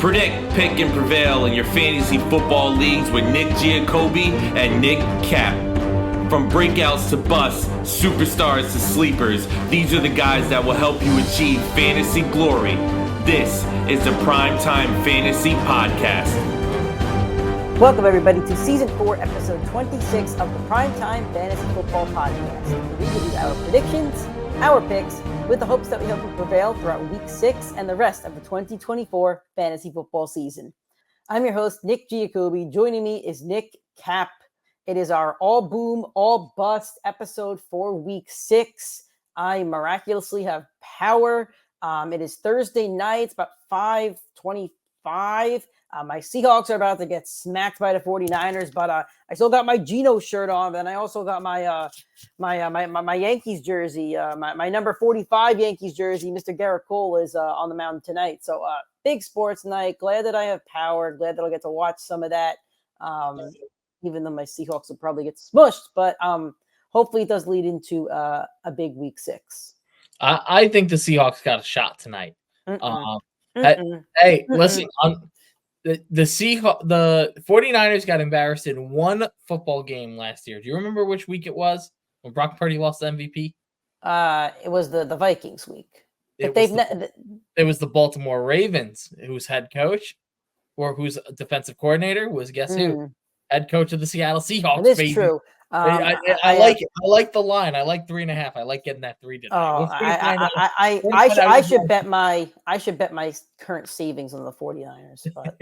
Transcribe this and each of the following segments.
Predict, pick, and prevail in your fantasy football leagues with Nick Giacobbe and Nick Kap. From breakouts to busts, superstars to sleepers, these are the guys that will help you achieve fantasy glory. This is the PrimeTime Fantasy Podcast. Welcome, everybody, to Season 4, Episode 26 of the PrimeTime Fantasy Football Podcast. We give you our predictions, our picks, with the hopes that we help you prevail throughout Week 6 and the rest of the 2024 fantasy football season. I'm your host, Nick Giacobbe. Joining me is Nick Kap. It is our all boom, all bust episode for Week 6. I miraculously have power. It is Thursday night. It's about 5:25. My Seahawks are about to get smacked by the 49ers, but I still got my Geno shirt on, and I also got my my Yankees jersey, my number 45 Yankees jersey. Mr. Garrett Cole is on the mound tonight. So big sports night. Glad that I have power. Glad that I'll get to watch some of that, even though my Seahawks will probably get smushed. But hopefully it does lead into a big Week 6. I think the Seahawks got a shot tonight. Hey, listen, the 49ers got embarrassed in one football game last year. Do you remember which week it was when Brock Purdy lost the MVP? It was the Vikings week. It was the Baltimore Ravens, whose head coach or whose defensive coordinator was, guess who? Head coach of the Seattle Seahawks. It is true. I like it. I like the line. I like 3.5. I like getting that 3 tonight. I should bet my current savings on the 49ers. But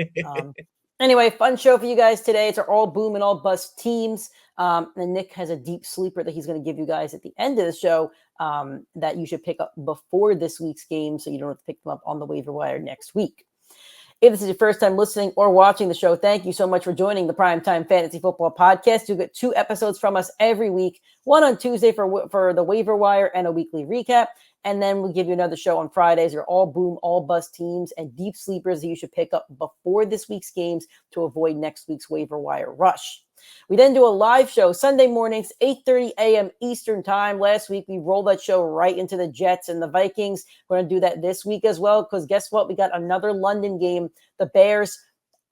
anyway, fun show for you guys today. It's our all boom and all bust teams. And Nick has a deep sleeper that he's going to give you guys at the end of the show that you should pick up before this week's game, so you don't have to pick them up on the waiver wire next week. If this is your first time listening or watching the show, thank you so much for joining the Primetime Fantasy Football Podcast. You get 2 episodes from us every week, one on Tuesday for the waiver wire and a weekly recap. And then we'll give you another show on Fridays, your all boom, all bust teams and deep sleepers that you should pick up before this week's games to avoid next week's waiver wire rush. We then do a live show Sunday mornings, 8:30 a.m. Eastern time. Last week, we rolled that show right into the Jets and the Vikings. We're going to do that this week as well, because guess what? We got another London game, the Bears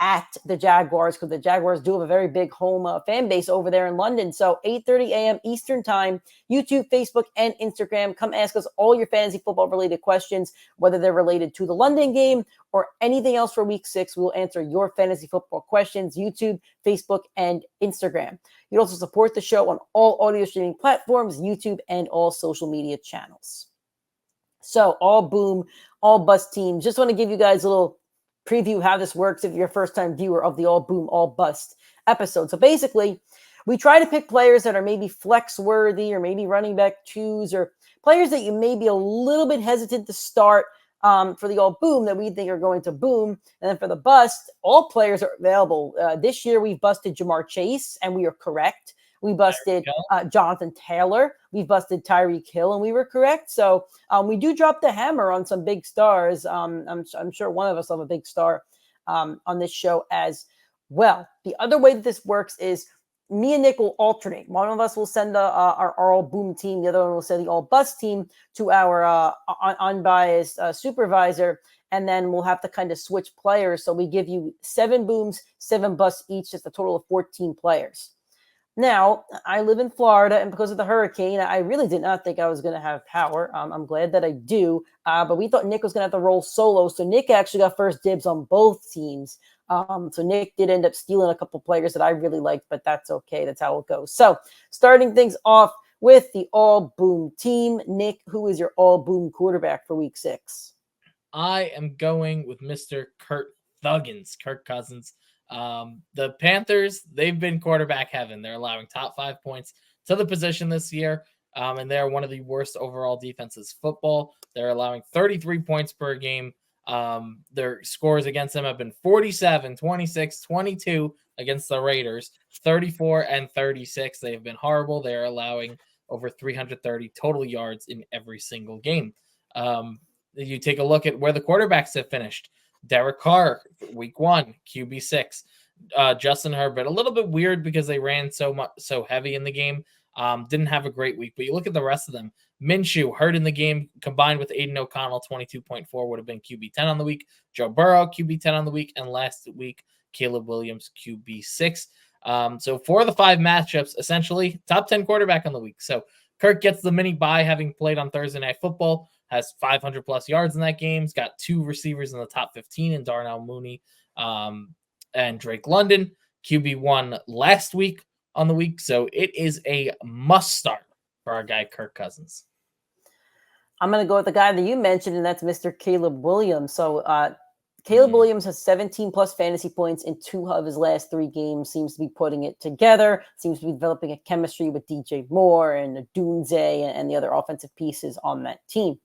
at the Jaguars, because the Jaguars do have a very big home fan base over there in London. So 8:30 a.m. Eastern time, YouTube, Facebook, and Instagram. Come ask us all your fantasy football related questions, whether they're related to the London game or anything else for Week 6. We'll answer your fantasy football questions, YouTube, Facebook, and Instagram. You can also support the show on all audio streaming platforms, YouTube, and all social media channels. So all boom, all bust teams. Just want to give you guys a little preview how this works if you're a first-time viewer of the all boom, all bust episode. So basically, we try to pick players that are maybe flex worthy or maybe running back 2s or players that you may be a little bit hesitant to start for the all boom that we think are going to boom. And then for the bust, all players are available. This year, we've busted Jamar Chase, and we are correct. We busted Jonathan Taylor. We busted Tyreek Hill, and we were correct. So we do drop the hammer on some big stars. I'm sure one of us will have a big star on this show as well. The other way that this works is me and Nick will alternate. One of us will send our all boom team. The other one will send the all bust team to our unbiased supervisor. And then we'll have to kind of switch players. So we give you 7 booms, 7 busts each. Just a total of 14 players. Now, I live in Florida, and because of the hurricane, I really did not think I was going to have power. I'm glad that I do, but we thought Nick was going to have to roll solo, so Nick actually got first dibs on both teams. So Nick did end up stealing a couple players that I really liked, but that's okay. That's how it goes. So starting things off with the all-boom team. Nick, who is your all-boom quarterback for Week 6? I am going with Mr. Kirk Cousins. The Panthers, they've been quarterback heaven. They're allowing top 5 points to the position this year, and they're one of the worst overall defenses football. They're allowing 33 points per game. Their scores against them have been 47, 26, 22 against the Raiders, 34 and 36. They have been horrible. They are allowing over 330 total yards in every single game. You take a look at where the quarterbacks have finished. Derek Carr, Week 1, QB6. Justin Herbert, a little bit weird because they ran so heavy in the game. Didn't have a great week, but you look at the rest of them. Minshew hurt in the game, combined with Aiden O'Connell, 22.4 would have been QB 10 on the week. Joe Burrow, QB 10 on the week, and last week Caleb Williams, QB 6. So for the 5 matchups, essentially top 10 quarterback on the week. So Kirk gets the mini bye, having played on Thursday Night Football, has 500 plus yards in that game. He's got 2 receivers in the top 15 in Darnell Mooney and Drake London. QB1 last week on the week. So it is a must start for our guy, Kirk Cousins. I'm going to go with the guy that you mentioned, and that's Mr. Caleb Williams. So Caleb Williams has 17 plus fantasy points in 2 of his last 3 games, seems to be putting it together, seems to be developing a chemistry with DJ Moore and Dunze and the other offensive pieces on that team.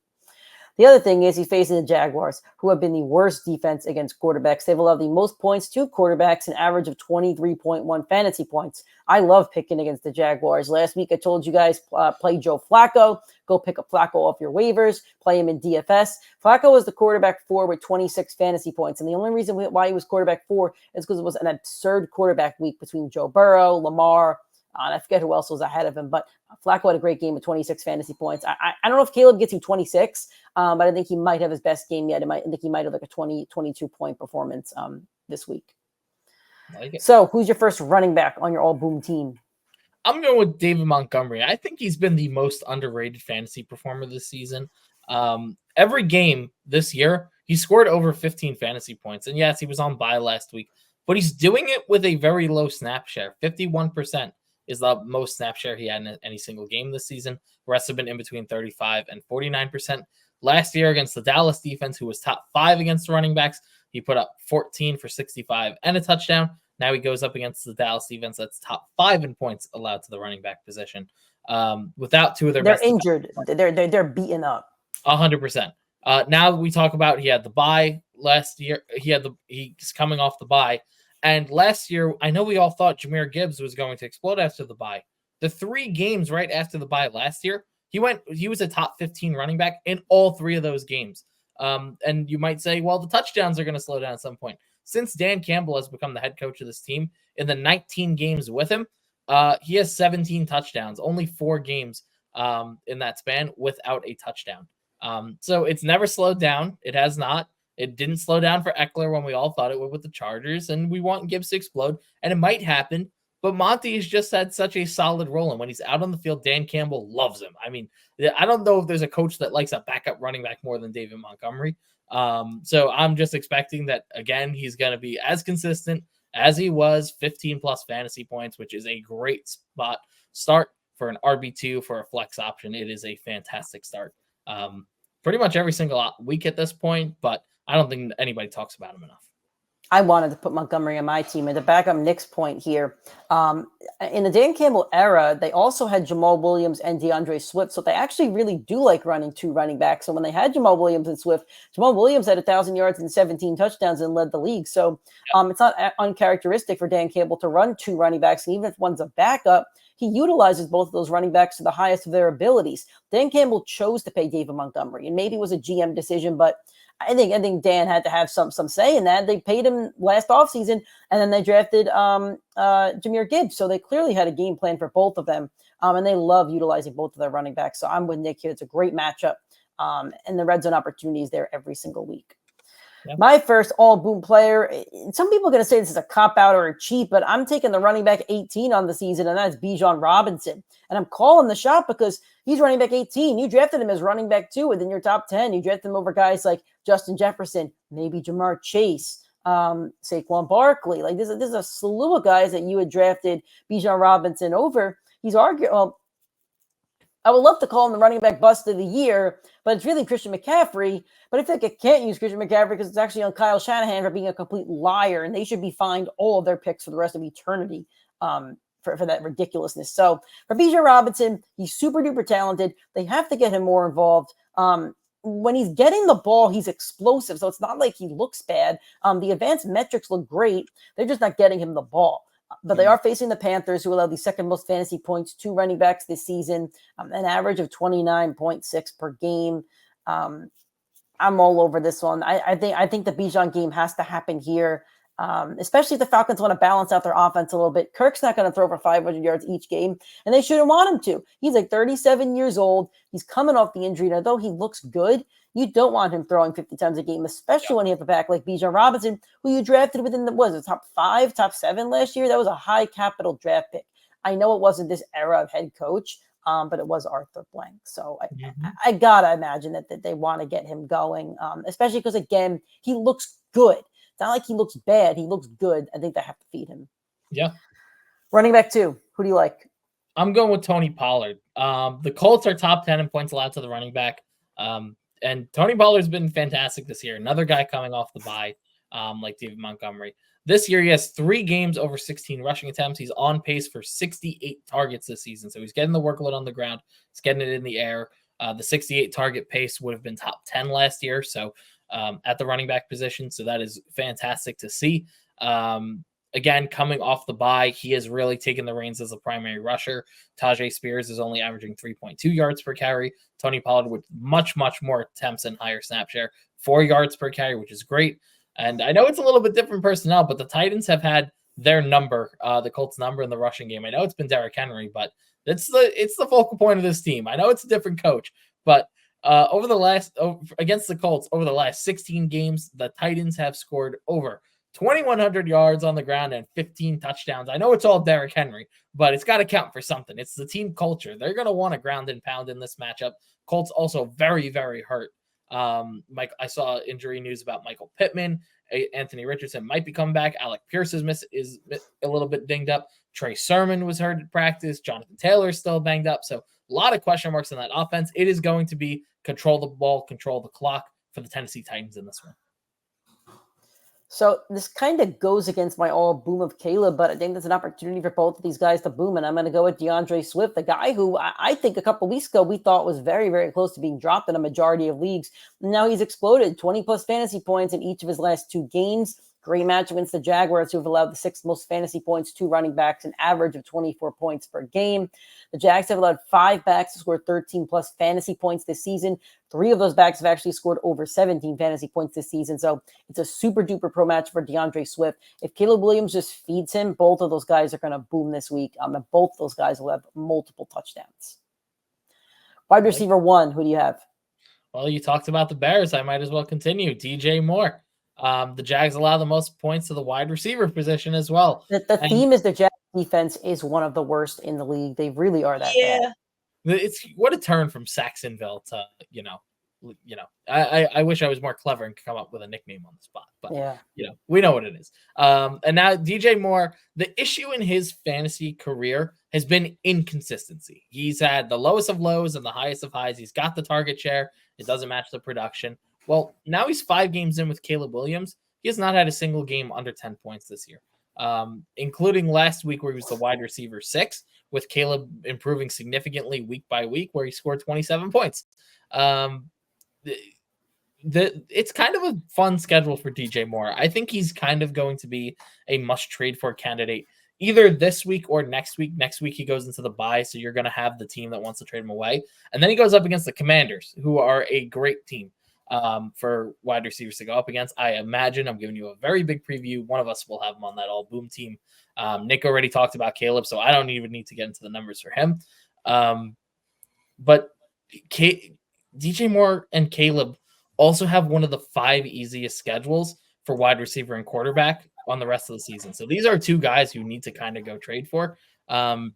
The other thing is he's facing the Jaguars, who have been the worst defense against quarterbacks. They've allowed the most points to quarterbacks, an average of 23.1 fantasy points. I love picking against the Jaguars. Last week I told you guys, play Joe Flacco. Go pick up Flacco off your waivers. Play him in DFS. Flacco was the quarterback 4 with 26 fantasy points. And the only reason why he was quarterback 4 is because it was an absurd quarterback week between Joe Burrow, Lamar, and I forget who else was ahead of him, but Flacco had a great game with 26 fantasy points. I don't know if Caleb gets you 26, but I think he might have his best game yet. I think he might have like a 22 point performance this week. So who's your first running back on your all boom team? I'm going with David Montgomery. I think he's been the most underrated fantasy performer this season. Every game this year, he scored over 15 fantasy points. And yes, he was on bye last week, but he's doing it with a very low snap share. 51% is the most snap share he had in any single game this season. The rest have been in between 35 and 49%. Last year against the Dallas defense, who was top 5 against the running backs, he put up 14 for 65 and a touchdown. Now he goes up against the Dallas defense that's top 5 in points allowed to the running back position. Without 2 of their they're best injured. They're beaten up. 100%. Now we talk about he had the bye last year. He's coming off the bye. And last year, I know we all thought Jahmyr Gibbs was going to explode after the bye. The 3 games right after the bye last year, he was a top 15 running back in all 3 of those games. And you might say, well, the touchdowns are going to slow down at some point. Since Dan Campbell has become the head coach of this team, in the 19 games with him, he has 17 touchdowns, only 4 games in that span without a touchdown. So it's never slowed down. It has not. It didn't slow down for Eckler when we all thought it would with the Chargers, and we want Gibbs to explode, and it might happen. But Monty has just had such a solid role, and when he's out on the field, Dan Campbell loves him. I mean, I don't know if there's a coach that likes a backup running back more than David Montgomery. So I'm just expecting that, again, he's going to be as consistent as he was, 15-plus fantasy points, which is a great start for an RB2 for a flex option. It is a fantastic start. Pretty much every single week at this point, but I don't think anybody talks about him enough. I wanted to put Montgomery on my team. And to back up Nick's point here, in the Dan Campbell era, they also had Jamal Williams and DeAndre Swift. So they actually really do like running 2 running backs. So when they had Jamal Williams and Swift, Jamal Williams had 1,000 yards and 17 touchdowns and led the league. So it's not uncharacteristic for Dan Campbell to run 2 running backs. And even if one's a backup, he utilizes both of those running backs to the highest of their abilities. Dan Campbell chose to pay David Montgomery, and maybe it was a GM decision, but I think Dan had to have some say in that. They paid him last offseason, and then they drafted Jahmyr Gibbs. So they clearly had a game plan for both of them, and they love utilizing both of their running backs. So I'm with Nick here. It's a great matchup, and the red zone opportunity is there every single week. Yep. My first all boom player, some people are going to say this is a cop-out or a cheat, but I'm taking the running back 18 on the season, and that's Bijan Robinson. And I'm calling the shot because he's running back 18. You drafted him as running back 2 within your top 10. You drafted him over guys like Justin Jefferson, maybe Jamar Chase, Saquon Barkley. Like there's a slew of guys that you had drafted Bijan Robinson over. He's arguing, I would love to call him the running back bust of the year, but it's really Christian McCaffrey. But I think I can't use Christian McCaffrey because it's actually on Kyle Shanahan for being a complete liar, and they should be fined all of their picks for the rest of eternity for that ridiculousness. So for Bijan Robinson, he's super duper talented. They have to get him more involved. When he's getting the ball, he's explosive. So it's not like he looks bad. The advanced metrics look great. They're just not getting him the ball. But they are facing the Panthers, who allow the second most fantasy points to running backs this season, an average of 29.6 per game. I'm all over this one. I think the Bijan game has to happen here. especially if the Falcons want to balance out their offense a little bit. Kirk's not going to throw for 500 yards each game, and they shouldn't want him to. He's like 37 years old. He's coming off the injury. And although he looks good, you don't want him throwing 50 times a game, especially when you have a back like Bijan Robinson, who you drafted within the top 5, top 7 last year. That was a high capital draft pick. I know it wasn't this era of head coach, but it was Arthur Blank. So I gotta imagine that they want to get him going, especially because, again, he looks good. It's not like he looks bad. He looks good. I think they have to feed him. Yeah. Running back 2. Who do you like? I'm going with Tony Pollard. The Colts are top 10 in points allowed to the running back. And Tony Pollard's been fantastic this year. Another guy coming off the bye, like David Montgomery. This year, he has 3 games over 16 rushing attempts. He's on pace for 68 targets this season. So he's getting the workload on the ground. He's getting it in the air. The 68 target pace would have been top 10 last year. So at the running back position. So that is fantastic to see. Again, coming off the bye, he has really taken the reins as a primary rusher. Tajay Spears is only averaging 3.2 yards per carry. Tony Pollard with much, much more attempts and higher snap share, 4 yards per carry, which is great. And I know it's a little bit different personnel, but the Titans have had their number, the Colts' number in the rushing game. I know it's been Derrick Henry, but it's the focal point of this team. I know it's a different coach, but against the Colts, over the last 16 games, the Titans have scored over 2,100 yards on the ground and 15 touchdowns. I know it's all Derrick Henry, but it's got to count for something. It's the team culture. They're going to want to ground and pound in this matchup. Colts also very, very hurt. I saw injury news about Michael Pittman. Anthony Richardson might be coming back. Alec Pierce is a little bit dinged up. Trey Sermon was hurt at practice. Jonathan Taylor is still banged up. So a lot of question marks on that offense. It is going to be control the ball, control the clock for the Tennessee Titans in this one. So this kind of goes against my all boom of Caleb, but I think there's an opportunity for both of these guys to boom, and I'm going to go with DeAndre Swift, the guy who I think a couple weeks ago we thought was very, very close to being dropped in a majority of leagues. Now he's exploded, 20-plus fantasy points in each of his last 2 games. Great match against the Jaguars, who have allowed the 6th most fantasy points to running backs, an average of 24 points per game. The Jags have allowed 5 backs to score 13-plus fantasy points this season. 3 of those backs have actually scored over 17 fantasy points this season. So it's a super-duper pro match for DeAndre Swift. If Caleb Williams just feeds him, both of those guys are going to boom this week. And both of those guys will have multiple touchdowns. Wide receiver 1, who do you have? Well, you talked about the Bears. I might as well continue. DJ Moore. The Jags allow the most points to the wide receiver position as well. The theme is the Jags defense is one of the worst in the league. They really are that bad. It's what a turn from Saxonville to, I wish I was more clever and could come up with a nickname on the spot, but we know what it is. And now DJ Moore, the issue in his fantasy career has been inconsistency. He's had the lowest of lows and the highest of highs. He's got the target share. It doesn't match the production. Well, now he's 5 games in with Caleb Williams. He has not had a single game under 10 points this year, including last week where he was the wide receiver 6, with Caleb improving significantly week by week, where he scored 27 points. It's kind of a fun schedule for DJ Moore. I think he's kind of going to be a must-trade for candidate either this week or next week. Next week he goes into the bye, so you're going to have the team that wants to trade him away. And then he goes up against the Commanders, who are a great team for wide receivers to go up against. I imagine, I'm giving you a very big preview, one of us will have him on that all boom team. Nick already talked about Caleb, so I don't even need to get into the numbers for him. But DJ Moore and Caleb also have one of the 5 easiest schedules for wide receiver and quarterback on the rest of the season. So these are 2 guys who need to kind of go trade for. And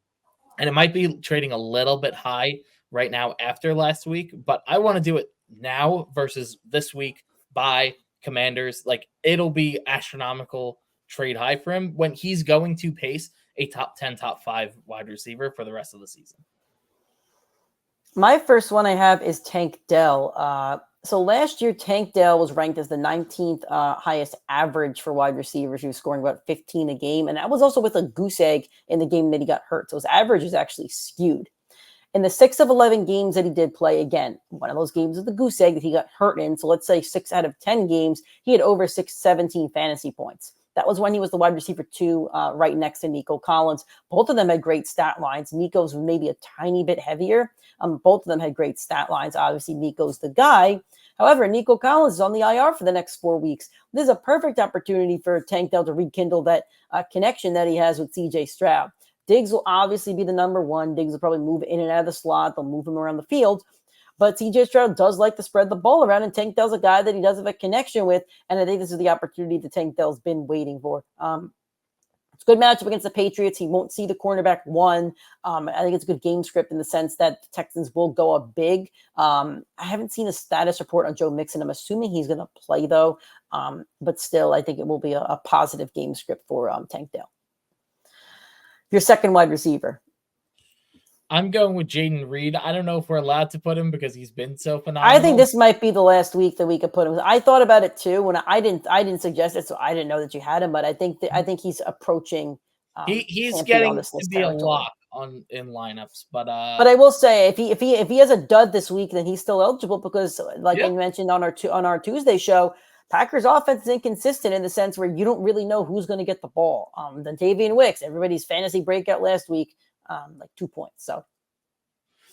it might be trading a little bit high right now after last week, but I want to do it now versus this week by Commanders. Like, it'll be astronomical trade high for him when he's going to pace a top 10, top 5 wide receiver for the rest of the season. My first one I have is Tank Dell. So last year, Tank Dell was ranked as the 19th highest average for wide receivers. He was scoring about 15 a game, and that was also with a goose egg in the game that he got hurt. So his average is actually skewed. In the 6 of 11 games that he did play, again, one of those games is the goose egg that he got hurt in. So let's say 6 out of 10 games, he had over 17 fantasy points. That was when he was the wide receiver 2, right next to Nico Collins. Both of them had great stat lines. Nico's maybe a tiny bit heavier. Both of them had great stat lines. Obviously, Nico's the guy. However, Nico Collins is on the IR for the next 4 weeks. This is a perfect opportunity for Tank Dell to rekindle that connection that he has with CJ Stroud. Diggs will obviously be the number 1. Diggs will probably move in and out of the slot. They'll move him around the field. But CJ Stroud does like to spread the ball around, and Tank Dell's a guy that he does have a connection with. And I think this is the opportunity that Tank Dell's been waiting for. It's a good matchup against the Patriots. He won't see the cornerback 1. I think it's a good game script in the sense that the Texans will go up big. I haven't seen a status report on Joe Mixon. I'm assuming he's going to play, though. But still, I think it will be a positive game script for Tank Dell. Your second wide receiver. I'm going with Jaden Reed. I don't know if we're allowed to put him because he's been so phenomenal. I think this might be the last week that we could put him. I thought about it too when I didn't suggest it, so I didn't know that you had him. But I think he's approaching. He's getting to be a lock in lineups, but I will say if he has a dud this week, then he's still eligible because, like I mentioned on our Tuesday show, Packers offense is inconsistent in the sense where you don't really know who's going to get the ball. The Davian Wicks, everybody's fantasy breakout last week. 2 points. So,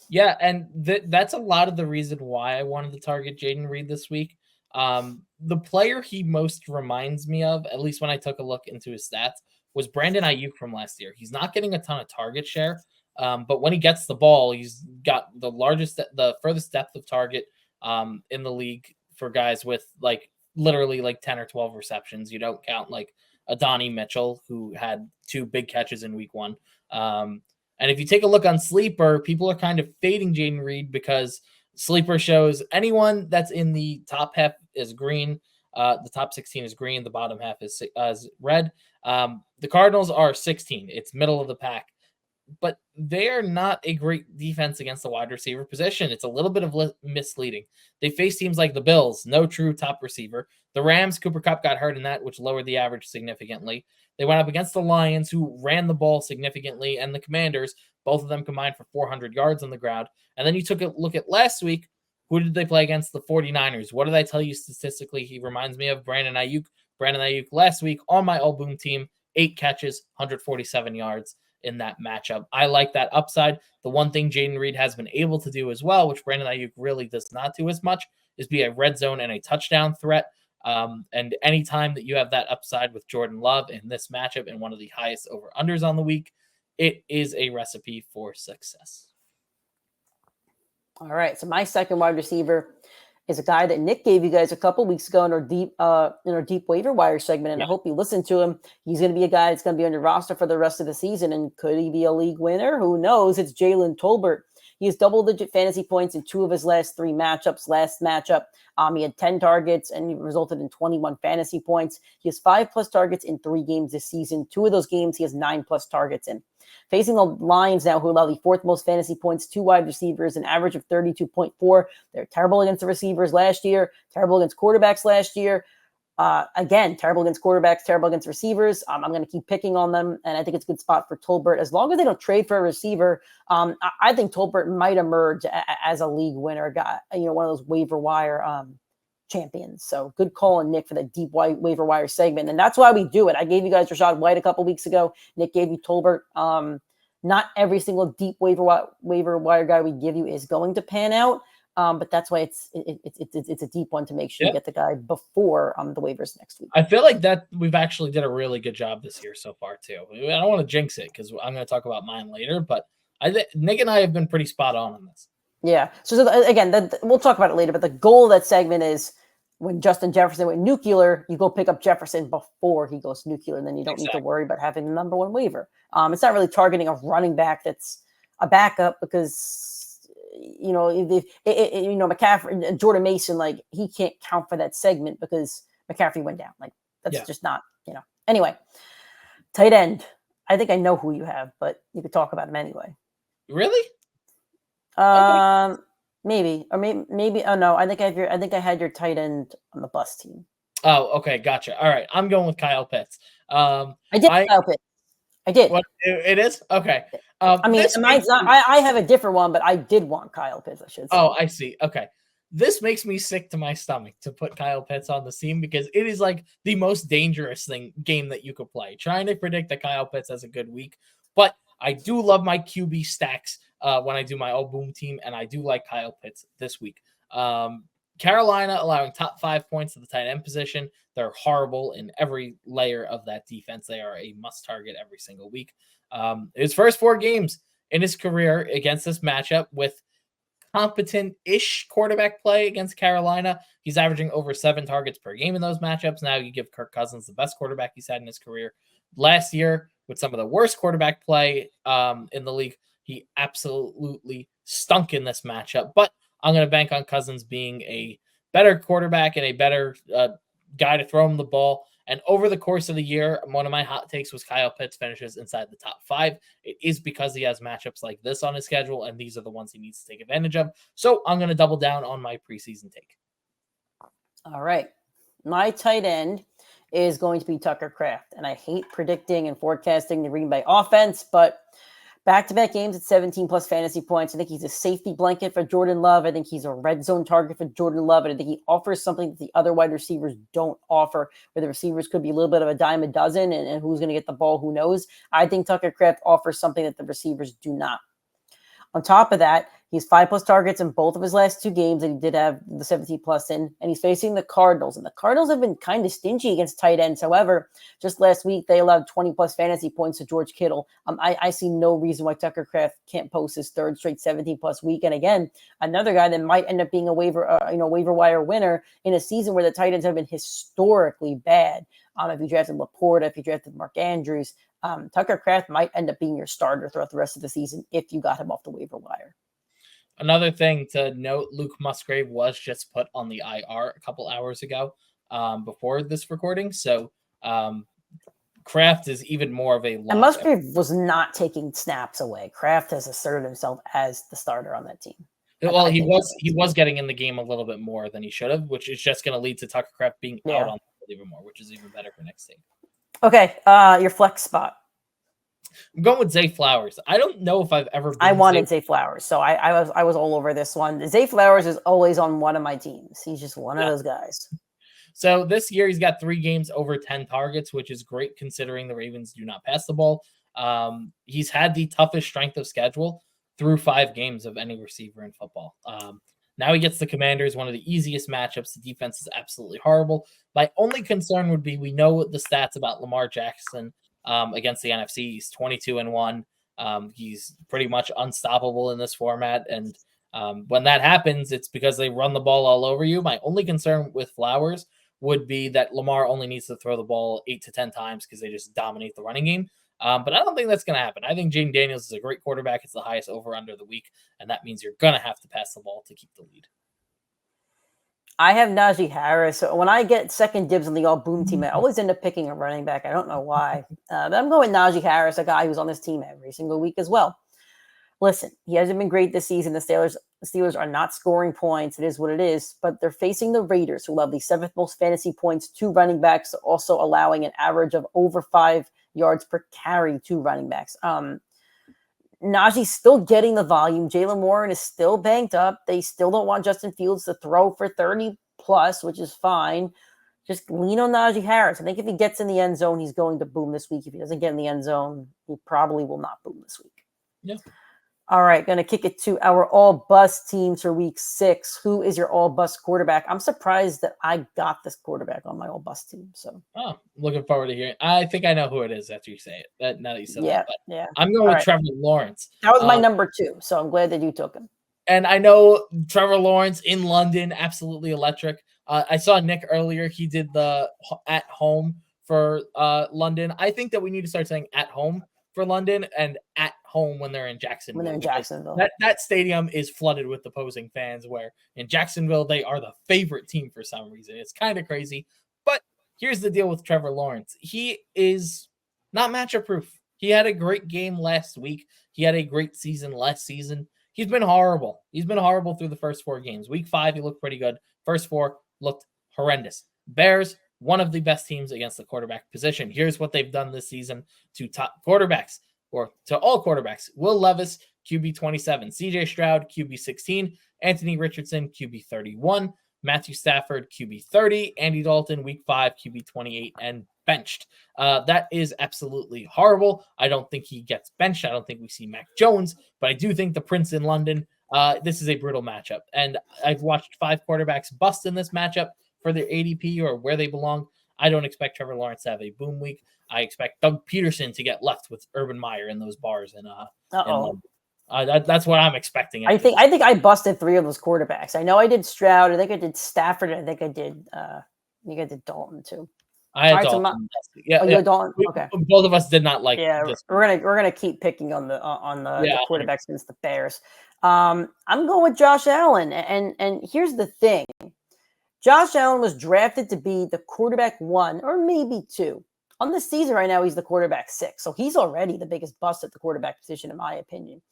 yeah, and that's a lot of the reason why I wanted to target Jaden Reed this week. The player he most reminds me of, at least when I took a look into his stats, was Brandon Ayuk from last year. He's not getting a ton of target share, but when he gets the ball, he's got the furthest depth of target in the league for guys with literally 10 or 12 receptions. You don't count Adonai Mitchell, who had 2 big catches in week 1. And if you take a look on Sleeper, people are kind of fading Jaden Reed because Sleeper shows anyone that's in the top half is green. The top 16 is green. The bottom half is red. The Cardinals are 16. It's middle of the pack. But they are not a great defense against the wide receiver position. It's a little bit of misleading. They face teams like the Bills, no true top receiver. The Rams, Cooper Kupp got hurt in that, which lowered the average significantly. They went up against the Lions, who ran the ball significantly, and the Commanders, both of them combined for 400 yards on the ground. And then you took a look at last week. Who did they play against? The 49ers. What did I tell you statistically? He reminds me of Brandon Ayuk. Brandon Ayuk last week on my all-boom team, 8 catches, 147 yards in that matchup. I like that upside. The one thing Jaden Reed has been able to do as well, which Brandon Ayuk really does not do as much, is be a red zone and a touchdown threat. And anytime that you have that upside with Jordan Love in this matchup and one of the highest over-unders on the week, it is a recipe for success. All right. So my second wide receiver is a guy that Nick gave you guys a couple weeks ago in our deep waiver wire segment, and I hope you listened to him. He's going to be a guy that's going to be on your roster for the rest of the season, and could he be a league winner? Who knows? It's Jalen Tolbert. He has double-digit fantasy points in 2 of his last 3 matchups. Last matchup, he had 10 targets, and he resulted in 21 fantasy points. He has 5+ targets in 3 games this season. 2 of those games, he has 9+ targets in. Facing the Lions now, who allow the 4th most fantasy points to wide receivers, an average of 32.4. They're terrible against the receivers last year, terrible against quarterbacks last year. Again, terrible against quarterbacks, terrible against receivers. I'm going to keep picking on them, and I think it's a good spot for Tolbert. As long as they don't trade for a receiver, I think Tolbert might emerge as a league winner guy, one of those waiver wire champions. So good call on Nick for the deep waiver wire segment. And that's why we do it. I gave you guys Rachaad White a couple weeks ago. Nick gave you Tolbert. Not every single deep waiver wire guy we give you is going to pan out. But that's why it's a deep one to make sure you get the guy before the waivers next week. I feel like that we've actually did a really good job this year so far too. I don't want to jinx it because I'm going to talk about mine later, but Nick and I have been pretty spot on this. Yeah. So again, we'll talk about it later, but the goal of that segment is when Justin Jefferson went nuclear, you go pick up Jefferson before he goes nuclear, and then you don't need to worry about having the number 1 waiver. It's not really targeting a running back that's a backup because, McCaffrey, Jordan Mason, he can't count for that segment because McCaffrey went down. That's just not, Anyway, tight end. I think I know who you have, but you could talk about him anyway. Really? Okay. Maybe. Oh no, I think I had your tight end on the bus team. Oh, okay, gotcha. All right, I'm going with Kyle Pitts. I did Kyle Pitts. I did. What it is? Okay. Mine's not. I have a different one, but I did want Kyle Pitts. I should say. Oh, I see. Okay. This makes me sick to my stomach to put Kyle Pitts on the team because it is like the most dangerous game that you could play. Trying to predict that Kyle Pitts has a good week, but I do love my QB stacks when I do my all boom team, and I do like Kyle Pitts this week. Carolina allowing top 5 points to the tight end position. They're horrible in every layer of that defense. They are a must target every single week. His first 4 games in his career against this matchup with competent-ish quarterback play against Carolina, he's averaging over 7 targets per game in those matchups. Now you give Kirk Cousins the best quarterback he's had in his career. Last year, with some of the worst quarterback play in the league, he absolutely stunk in this matchup. But I'm going to bank on Cousins being a better quarterback and a better guy to throw him the ball. And over the course of the year, one of my hot takes was Kyle Pitts finishes inside the top 5. It is because he has matchups like this on his schedule, and these are the ones he needs to take advantage of. So I'm going to double down on my preseason take. All right. My tight end is going to be Tucker Kraft. And I hate predicting and forecasting the Green Bay offense, but back-to-back games at 17-plus fantasy points. I think he's a safety blanket for Jordan Love. I think he's a red zone target for Jordan Love. And I think he offers something that the other wide receivers don't offer, where the receivers could be a little bit of a dime a dozen, and who's going to get the ball, who knows. I think Tucker Kraft offers something that the receivers do not. On top of that, he's 5+ targets in both of his last 2 games, and he did have the 17+ in, and he's facing the Cardinals. And the Cardinals have been kind of stingy against tight ends. However, just last week, they allowed 20+ fantasy points to George Kittle. I see no reason why Tucker Kraft can't post his 3rd straight 17+ week. And again, another guy that might end up being a waiver wire winner in a season where the tight ends have been historically bad. If you drafted Laporta, if you drafted Mark Andrews, Tucker Kraft might end up being your starter throughout the rest of the season if you got him off the waiver wire. Another thing to note, Luke Musgrave was just put on the IR a couple hours ago before this recording. So Kraft is even more of a lock. And Musgrave was not taking snaps away. Kraft has asserted himself as the starter on that team. Well, he was getting in the game a little bit more than he should have, which is just going to lead to Tucker Kraft being out on the field even more, which is even better for next team. Okay, your flex spot. I'm going with Zay Flowers. I don't know if I've ever. I wanted Zay Flowers, so I was all over this one. Zay Flowers is always on one of my teams. He's just one of those guys. So this year he's got 3 games over 10 targets, which is great considering the Ravens do not pass the ball. He's had the toughest strength of schedule through 5 games of any receiver in football. Now he gets the Commanders, one of the easiest matchups. The defense is absolutely horrible. My only concern would be we know the stats about Lamar Jackson against the NFC. He's 22-1. He's pretty much unstoppable in this format. And when that happens, it's because they run the ball all over you. My only concern with Flowers would be that Lamar only needs to throw the ball 8 to 10 times because they just dominate the running game. But I don't think that's going to happen. I think Jaden Daniels is a great quarterback. It's the highest over-under of the week, and that means you're going to have to pass the ball to keep the lead. I have Najee Harris. So when I get second dibs on the all-boom team, I always end up picking a running back. I don't know why. But I'm going Najee Harris, a guy who's on this team every single week as well. Listen, he hasn't been great this season. The Steelers are not scoring points. It is what it is. But they're facing the Raiders, who have the 7th most fantasy points to running backs, also allowing an average of over 5 yards per carry to running backs. Najee's still getting the volume. Jalen Warren is still banged up. They still don't want Justin Fields to throw for 30+, which is fine. Just lean on Najee Harris. I think if he gets in the end zone, he's going to boom this week. If he doesn't get in the end zone, he probably will not boom this week. Yeah. All right, going to kick it to our all-bust teams for week 6. Who is your all-bust quarterback? I'm surprised that I got this quarterback on my all-bust team. So, looking forward to hearing. I think I know who it is after you say it. Now that you said that, but yeah. I'm going with Trevor Lawrence. That was my number 2, so I'm glad that you took him. And I know Trevor Lawrence in London, absolutely electric. I saw Nick earlier. He did the at home for London. I think that we need to start saying at home for London and at home when they're in Jacksonville. When they're in Jacksonville. That stadium is flooded with opposing fans, where in Jacksonville, they are the favorite team for some reason. It's kind of crazy. But here's the deal with Trevor Lawrence. He is not matchup proof. He had a great game last week. He had a great season last season. He's been horrible. He's been horrible through the first 4 games. Week 5, he looked pretty good. First 4 looked horrendous. Bears, one of the best teams against the quarterback position. Here's what they've done this season to top quarterbacks, or to all quarterbacks. Will Levis, QB 27, CJ Stroud, QB 16, Anthony Richardson, QB 31, Matthew Stafford, QB 30, Andy Dalton, week 5, QB 28, and benched. That is absolutely horrible. I don't think he gets benched. I don't think we see Mac Jones, but I do think the Prince in London, this is a brutal matchup. And I've watched 5 quarterbacks bust in this matchup for their ADP or where they belong. I don't expect Trevor Lawrence to have a boom week. I expect Doug Peterson to get left with Urban Meyer in those bars in London. That's what I'm expecting. I think I busted 3 of those quarterbacks. I know I did Stroud. I think I did Stafford. I think I did Dalton too. I had Dalton. Dalton. Okay. Both of us did not like. Yeah, this. we're gonna keep picking on the quarterbacks against the Bears. I'm going with Josh Allen, and here's the thing: Josh Allen was drafted to be the quarterback 1 or maybe 2 on the season. Right now, he's the quarterback 6, so he's already the biggest bust at the quarterback position, in my opinion.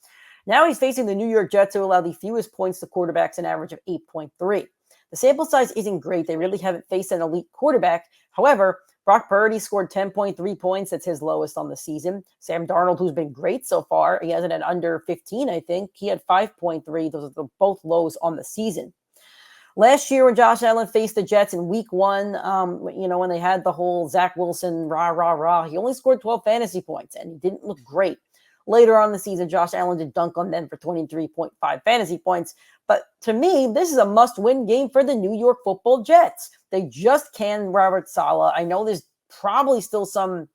Now he's facing the New York Jets, who allow the fewest points to quarterbacks, an average of 8.3. The sample size isn't great. They really haven't faced an elite quarterback. However, Brock Purdy scored 10.3 points. That's his lowest on the season. Sam Darnold, who's been great so far, he hasn't had under 15, I think. He had 5.3. Those are both lows on the season. Last year when Josh Allen faced the Jets in week 1, when they had the whole Zach Wilson, rah, he only scored 12 fantasy points, and he didn't look great. Later on in the season, Josh Allen did dunk on them for 23.5 fantasy points. But to me, this is a must-win game for the New York Football Jets. They just canned Robert Saleh. I know there's probably still some,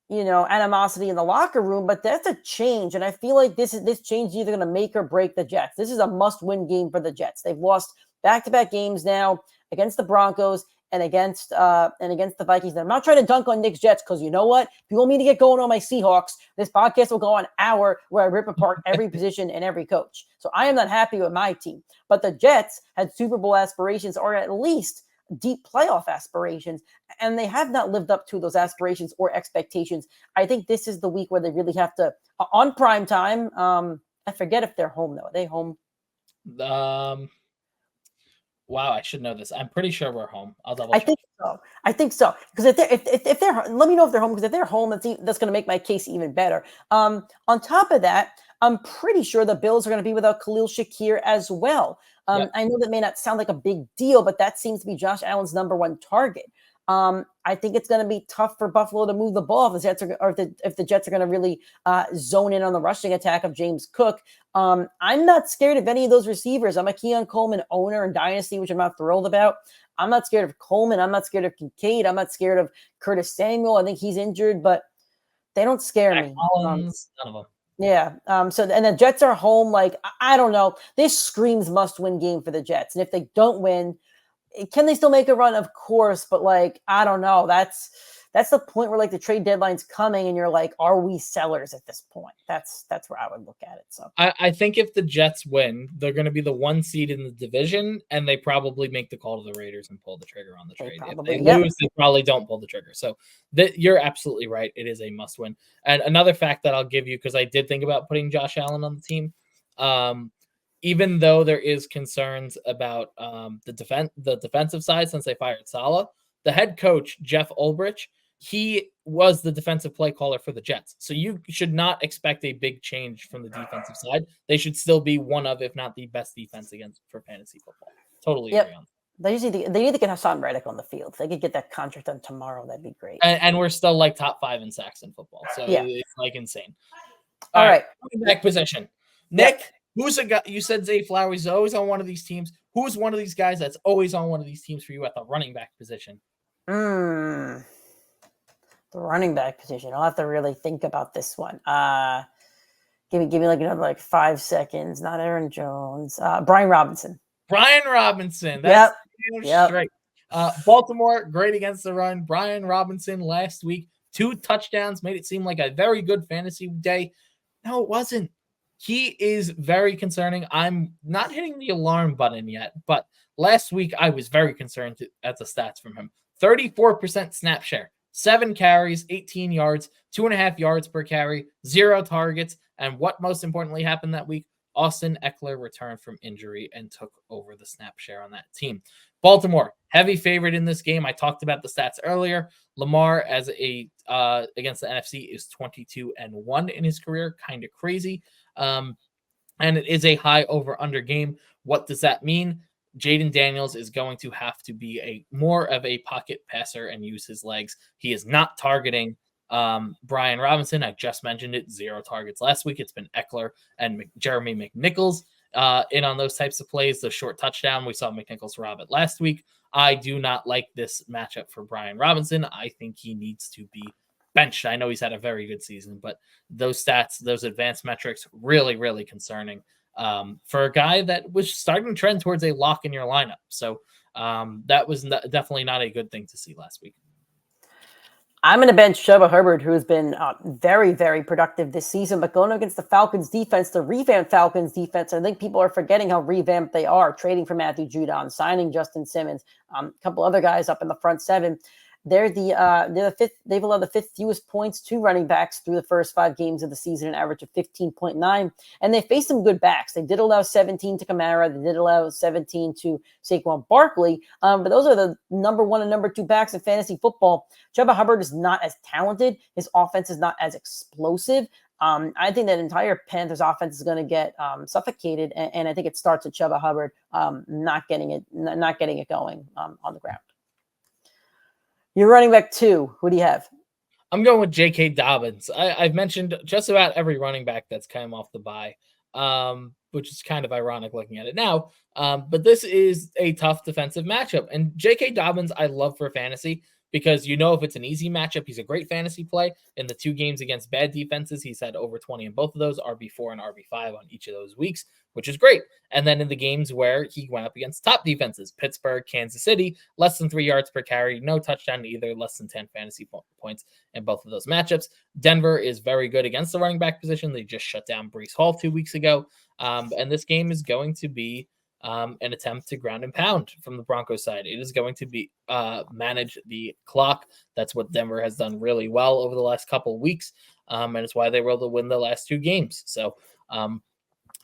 animosity in the locker room, but that's a change. And I feel like this change is either going to make or break the Jets. This is a must-win game for the Jets. They've lost back-to-back games now against the Broncos and against the Vikings. And I'm not trying to dunk on Nick's Jets because you know what? If you want me to get going on my Seahawks, this podcast will go on an hour where I rip apart every position and every coach. So I am not happy with my team. But the Jets had Super Bowl aspirations, or at least deep playoff aspirations, and they have not lived up to those aspirations or expectations. I think this is the week where they really have to, on PrimeTime, I forget if they're home though. Are they home? Wow, I should know this. I'm pretty sure we're home. I'll double check. I think so. Because if they're, let me know if they're home. Because if they're home, that's going to make my case even better. On top of that, I'm pretty sure the Bills are going to be without Khalil Shakir as well. I know that may not sound like a big deal, but that seems to be Josh Allen's number 1 target. I think it's going to be tough for Buffalo to move the ball if the Jets are going to really zone in on the rushing attack of James Cook. I'm not scared of any of those receivers. I'm a Keon Coleman owner in Dynasty, which I'm not thrilled about. I'm not scared of Coleman. I'm not scared of Kincaid. I'm not scared of Curtis Samuel. I think he's injured, but they don't scare me. None of them. Yeah. And the Jets are home. Like, I don't know. This screams must-win game for the Jets. And if they don't win, can they still make a run? Of course. But, like, I don't know. That's the point where, like, the trade deadline's coming and you're like, are we sellers at this point? That's where I would look at it. So I think if the Jets win, they're going to be the 1 seed in the division, and they probably make the call to the Raiders and pull the trigger on the trade. If they lose, they probably don't pull the trigger. So you're absolutely right. It is a must win. And another fact that I'll give you, because I did think about putting Josh Allen on the team, even though there is concerns about the defensive side since they fired Saleh, the head coach, Jeff Ulbrich, he was the defensive play caller for the Jets. So you should not expect a big change from the defensive side. They should still be one of, if not the best defense for fantasy football. Totally agree on that. They need to get Hassan Reddick on the field. If they could get that contract done tomorrow, that'd be great. And we're still like top 5 in sacks in football. So it's like insane. All right. Back position. Nick, who's a guy? You said Zay Flowers is always on one of these teams. Who's one of these guys that's always on one of these teams for you at the running back position? The running back position. I'll have to really think about this one. Give me like another 5 seconds. Not Aaron Jones. Brian Robinson. That's straight. Baltimore, great against the run. Brian Robinson last week, 2 touchdowns, made it seem like a very good fantasy day. No, it wasn't. He is very concerning. I'm not hitting the alarm button yet, but last week I was very concerned at the stats from him. 34% snap share, 7 carries, 18 yards, 2.5 yards per carry, 0 targets. And what most importantly happened that week? Austin Eckler returned from injury and took over the snap share on that team. Baltimore, heavy favorite in this game. I talked about the stats earlier. Lamar as against the NFC is 22-1 in his career. Kind of crazy. And it is a high over-under game. What does that mean? Jaden Daniels is going to have to be more of a pocket passer and use his legs. He is not targeting Brian Robinson. I just mentioned it. 0 targets last week. It's been Eckler and Jeremy McNichols in on those types of plays. The short touchdown, we saw McNichols rob it last week. I do not like this matchup for Brian Robinson. I think he needs to be benched. I know he's had a very good season, but those stats, those advanced metrics, really, really concerning for a guy that was starting to trend towards a lock in your lineup. So that was definitely not a good thing to see last week. I'm going to bench Chuba Hubbard, who has been very, very productive this season, but going against the Falcons defense, the revamped Falcons defense, I think people are forgetting how revamped they are, trading for Matthew Judon, signing Justin Simmons, a couple other guys up in the front 7. They're the fifth. They've allowed the 5th fewest points to running backs through the first 5 games of the season, an average of 15.9. And they faced some good backs. They did allow 17 to Kamara. They did allow 17 to Saquon Barkley. But those are the number 1 and number 2 backs in fantasy football. Chuba Hubbard is not as talented. His offense is not as explosive. I think that entire Panthers offense is going to get suffocated, and I think it starts with Chuba Hubbard not getting it going on the ground. You're running back 2. Who do you have? I'm going with J.K. Dobbins. I've mentioned just about every running back that's come off the bye, which is kind of ironic looking at it now. But this is a tough defensive matchup. And J.K. Dobbins, I love for fantasy because if it's an easy matchup, he's a great fantasy play. In the 2 games against bad defenses, he's had over 20 in both of those, RB4 and RB5 on each of those weeks, which is great. And then in the games where he went up against top defenses, Pittsburgh, Kansas City, less than 3 yards per carry, no touchdown either, less than 10 fantasy points in both of those matchups. Denver is very good against the running back position. They just shut down Breece Hall 2 weeks ago. And this game is going to be an attempt to ground and pound from the Broncos side. It is going to be manage the clock. That's what Denver has done really well over the last couple of weeks. And it's why they were able to win the last 2 games. So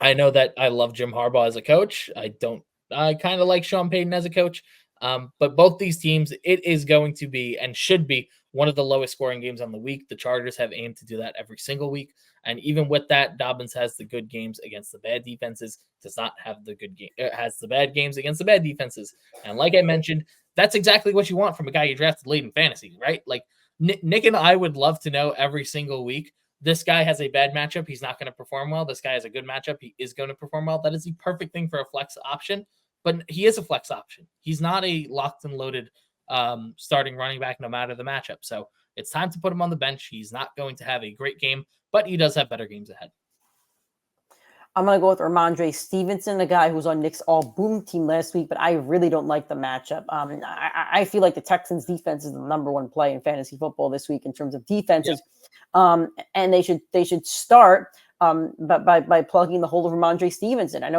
I know that I love Jim Harbaugh as a coach. I kind of like Sean Payton as a coach. But both these teams, it is going to be and should be one of the lowest scoring games on the week. The Chargers have aimed to do that every single week. And even with that, Dobbins has the good games against the bad defenses, does not have the good game, has the bad games against the bad defenses. And like I mentioned, that's exactly what you want from a guy you drafted late in fantasy, right? Like Nick and I would love to know every single week, this guy has a bad matchup, he's not going to perform well. This guy has a good matchup, he is going to perform well. That is the perfect thing for a flex option, but he is a flex option. He's not a locked and loaded starting running back no matter the matchup. So it's time to put him on the bench. He's not going to have a great game, but he does have better games ahead. I'm going to go with Ramondre Stevenson, a guy who was on Nick's all-boom team last week, but I really don't like the matchup. I feel like the Texans' defense is the number 1 play in fantasy football this week in terms of defenses, and they should start by plugging the hole of Ramondre Stevenson. I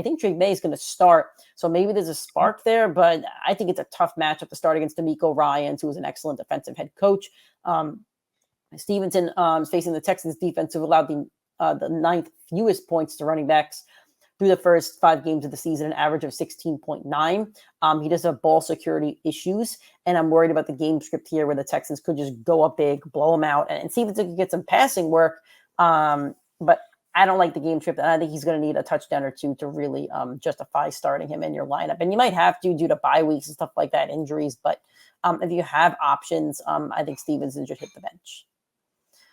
think Drake May is going to start, so maybe there's a spark there, but I think it's a tough matchup to start against D'Amico Ryans, who is an excellent defensive head coach. Stevenson is facing the Texans' defense, who allowed the 9th fewest points to running backs through the first 5 games of the season, an average of 16.9. He does have ball security issues, and I'm worried about the game script here where the Texans could just go up big, blow him out, and Stevenson could get some passing work. But I don't like the game script, and I think he's going to need a touchdown or 2 to really justify starting him in your lineup. And you might have to due to bye weeks and stuff like that, injuries. But if you have options, I think Stevenson should hit the bench.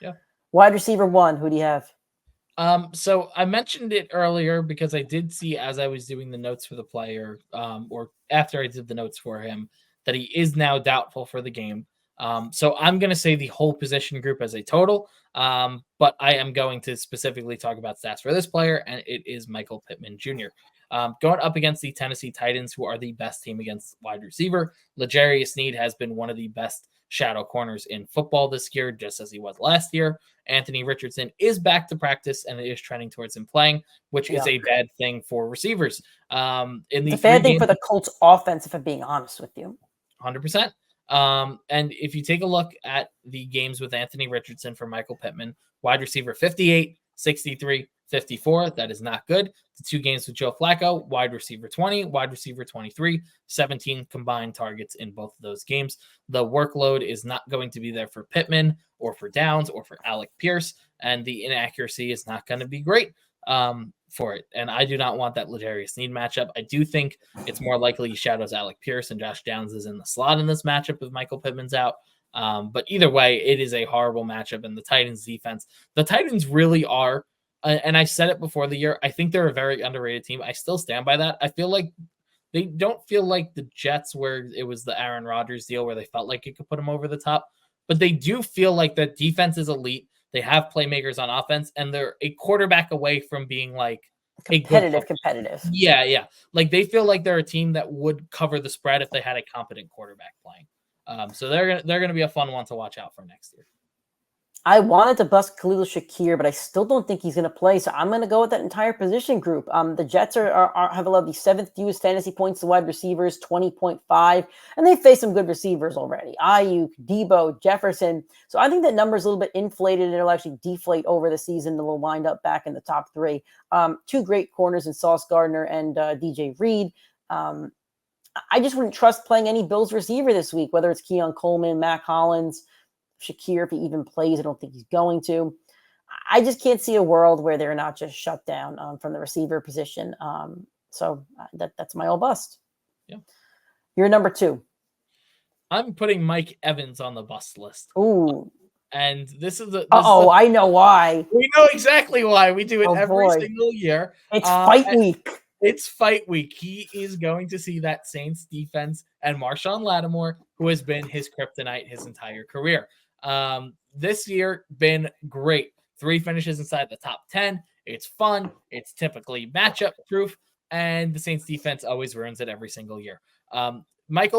Yeah. Wide receiver 1, who do you have? So I mentioned it earlier because I did see as I was doing the notes for the player, or after I did the notes for him, that he is now doubtful for the game. So I'm going to say the whole position group as a total, but I am going to specifically talk about stats for this player, and it is Michael Pittman Jr. Going up against the Tennessee Titans, who are the best team against wide receiver. L'Jarius Sneed has been one of the best shadow corners in football this year, just as he was last year. Anthony Richardson is back to practice and it is trending towards him playing, which is a bad thing for receivers. It's a bad thing for the Colts offense, if I'm being honest with you. 100%. And if you take a look at the games with Anthony Richardson for Michael Pittman, wide receiver 58, 63, 54. That is not good. The 2 games with Joe Flacco, wide receiver 20, wide receiver 23, 17 combined targets in both of those games. The workload is not going to be there for Pittman or for Downs or for Alec Pierce, and the inaccuracy is not going to be great for it. And I do not want that L'Jarius Sneed matchup. I do think it's more likely he shadows Alec Pierce and Josh Downs is in the slot in this matchup if Michael Pittman's out. But either way, it is a horrible matchup. And the Titans defense, the Titans really are, and I said it before the year, I think they're a very underrated team. I still stand by that. I feel like they don't feel like the Jets where it was the Aaron Rodgers deal where they felt like it could put them over the top. But they do feel like the defense is elite. They have playmakers on offense, and they're a quarterback away from being like competitive. Yeah. Like they feel like they're a team that would cover the spread if they had a competent quarterback playing. So they're gonna be a fun one to watch out for next year. I wanted to bust Khalil Shakir, but I still don't think he's going to play. So I'm going to go with that entire position group. The Jets have allowed the 7th fewest fantasy points to wide receivers, 20.5, and they face some good receivers already. Ayuk, Debo, Jefferson. So I think that number is a little bit inflated, and it'll actually deflate over the season. It'll wind up back in the top 3. 2 great corners in Sauce Gardner and DJ Reed. I just wouldn't trust playing any Bills receiver this week, whether it's Keon Coleman, Mac Hollins, Shakir, if he even plays. I don't think he's going to. I just can't see a world where they're not just shut down from the receiver position. So that's my old bust. Yeah. You're number 2. I'm putting Mike Evans on the bust list. Ooh. And this is the. I know why. We know exactly why. We do it every single year. It's fight week. It's fight week. He is going to see that Saints defense and Marshawn Lattimore, who has been his kryptonite his entire career. This year been great. 3 finishes inside the top 10. It's fun. It's typically matchup proof, and the Saints defense always ruins it every single year. Mike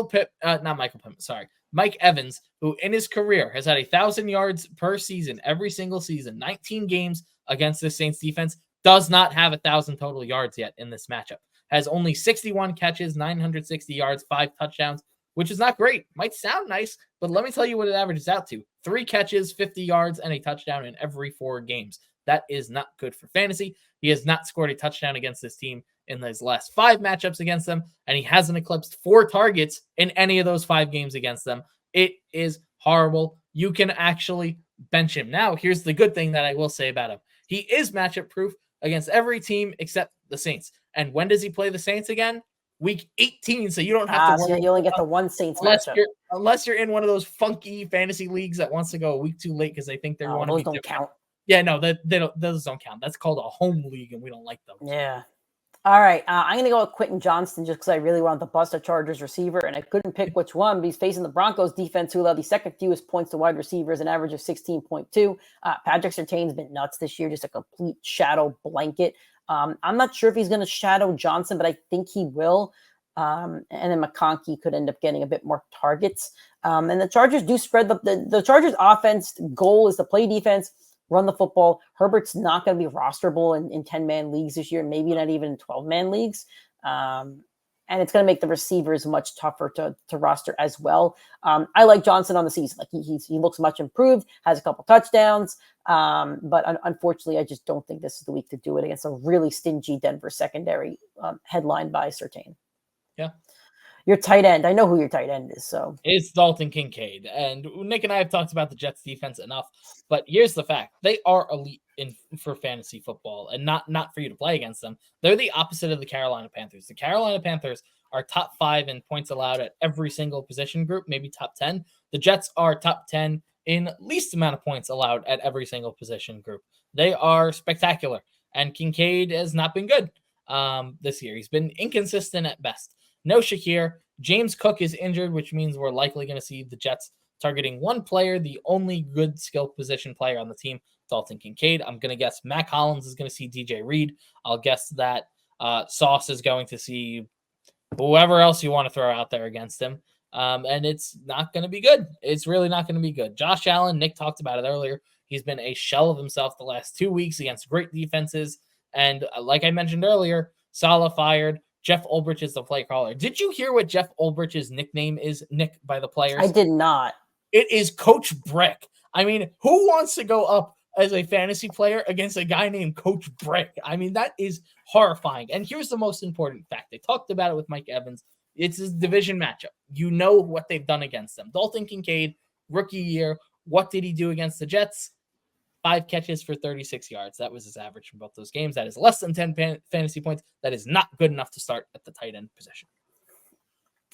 Evans, who in his career has had 1,000 yards per season every single season, 19 games against the Saints defense, does not have 1,000 total yards yet in this matchup. Has only 61 catches, 960 yards, 5 touchdowns, which is not great. Might sound nice, but let me tell you what it averages out to. 3 catches, 50 yards, and a touchdown in every 4 games. That is not good for fantasy. He has not scored a touchdown against this team in his last 5 matchups against them, and he hasn't eclipsed 4 targets in any of those 5 games against them. It is horrible. You can actually bench him. Now, here's the good thing that I will say about him. He is matchup proof against every team except the Saints. And when does he play the Saints again? Week 18, so you don't have to worry. So you only get the one Saints matchup. Unless you're in one of those funky fantasy leagues that wants to go a week too late because they think they want to be don't different. count. Yeah, no, those don't count. That's called a home league, and we don't like them. Yeah. All right, I'm going to go with Quentin Johnston just because I really want to bust a Chargers receiver, and I couldn't pick which one, but he's facing the Broncos defense, who allow the 2nd fewest points to wide receivers, an average of 16.2. Patrick Surtain's been nuts this year, just a complete shadow blanket. I'm not sure if he's going to shadow Johnson, but I think he will. And then McConkey could end up getting a bit more targets. And the Chargers do spread the Chargers offense goal is to play defense, run the football. Herbert's not going to be rosterable in 10-man leagues this year, maybe not even in 12-man leagues. And it's going to make the receivers much tougher to roster as well. I like Johnson on the season. Like he looks much improved, has a couple touchdowns. But unfortunately, I just don't think this is the week to do it against a really stingy Denver secondary headlined by Surtain. Yeah. Your tight end. I know who your tight end is. So it's Dalton Kincaid. And Nick and I have talked about the Jets defense enough, but here's the fact. They are elite for fantasy football and not for you to play against them. They're the opposite of the Carolina Panthers. The Carolina Panthers are top 5 in points allowed at every single position group, maybe top 10. The Jets are top 10 in least amount of points allowed at every single position group. They are spectacular. And Kincaid has not been good this year. He's been inconsistent at best. No Shakir. James Cook is injured, which means we're likely going to see the Jets targeting one player, the only good skill position player on the team, Dalton Kincaid. I'm going to guess Mac Hollins is going to see DJ Reed. I'll guess that Sauce is going to see whoever else you want to throw out there against him. And it's not going to be good. It's really not going to be good. Josh Allen, Nick talked about it earlier. He's been a shell of himself the last 2 weeks against great defenses. And like I mentioned earlier, Saleh fired. Jeff Ulbrich is the play caller. Did you hear what Jeff Ulbrich's nickname is, Nick, by the players? I did not. It is Coach Brick. I mean, who wants to go up as a fantasy player against a guy named Coach Brick. I mean, that is horrifying. And here's the most important fact. I talked about it with Mike Evans. It's a division matchup. You know what they've done against them. Dalton Kincaid, rookie year. What did he do against the Jets? 5 catches for 36 yards. That was his average from both those games. That is less than 10 fantasy points. That is not good enough to start at the tight end position.